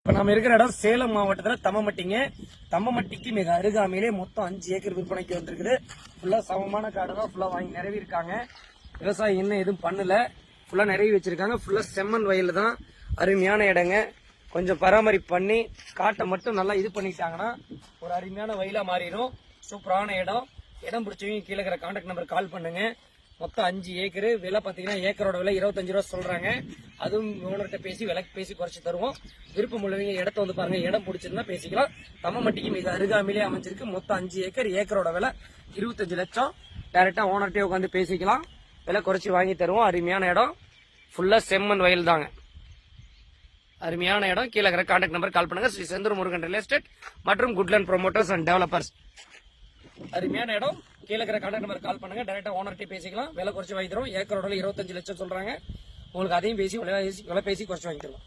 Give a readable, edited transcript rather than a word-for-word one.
இப்ப நம்ம இருக்கிற இடம் சேலம் மாவட்டத்துல தம்மமட்டிங்க. தம்மமட்டிக்கு மிக அருகாமையிலே மொத்தம் 5 ஏக்கர் விற்பனைக்கு வந்திருக்குது. ஃபுல்லா சமமான காடு தான், ஃபுல்லா வாங்கி நிறைவி இருக்காங்க. விவசாயம் இன்னும் எதுவும் பண்ணல, ஃபுல்லா நிறைவி வச்சிருக்காங்க. ஃபுல்லா செம்மண் வயல் தான், அருமையான இடங்க. கொஞ்சம் பராமரிப்பு பண்ணி காட்டை மட்டும் நல்லா இது பண்ணிட்டாங்கன்னா ஒரு அருமையான வயலா மாறிடும். சூப்பரான இடம். இடம் பிடிச்சவங்க கீழே இருக்கிற கான்டாக்ட் நம்பர் கால் பண்ணுங்க. மொத்தம் 5 ஏக்கரு. விலை பாத்தீங்கன்னா ஏக்கரோட விலை 25 ரூபா சொல்றாங்க. அதுவும் ஓனர்கிட்ட பேசி விலைக்கு பேசி குறைச்சு தருவோம். விருப்பம் உள்ளவங்க இடத்த வந்து பாருங்க, இடம் பிடிச்சிருந்தா பேசிக்கலாம். தம்மமட்டிக்கு மிக அருகாமையிலே அமைஞ்சிருக்கு. மொத்தம் 5 ஏக்கர். ஏக்கரோட விலை 25 லட்சம். டைரக்டா ஓனர்கிட்டே உட்காந்து பேசிக்கலாம், விலை குறைச்சி வாங்கி தருவோம். அருமையான இடம், ஃபுல்லா செம்மண் வயல் தாங்க. அருமையான இடம். கீழே இருக்கிற கான்டாக்ட் நம்பர் கால் பண்ணுங்க. ஸ்ரீ செந்தூர் முருகன் ரியல் எஸ்டேட் மற்றும் குட்லேண்ட் ப்ரொமோட்டர்ஸ் அண்ட் டெவலப்பர்ஸ். அருமையான இடம். கீழே இருக்கிற கான்டாக்ட் நம்பர் கால் பண்ணுங்க, டைரக்டா ஓனர்கிட்ட பேசிக்கலாம், விலை குறைச்சு வாங்கி தரும். ஏக்கரோட 25 லட்சம் சொல்றாங்க. உங்களுக்கு அதையும் பேசி விலை பேசி குறைச்சு வாங்கி தருவோம்.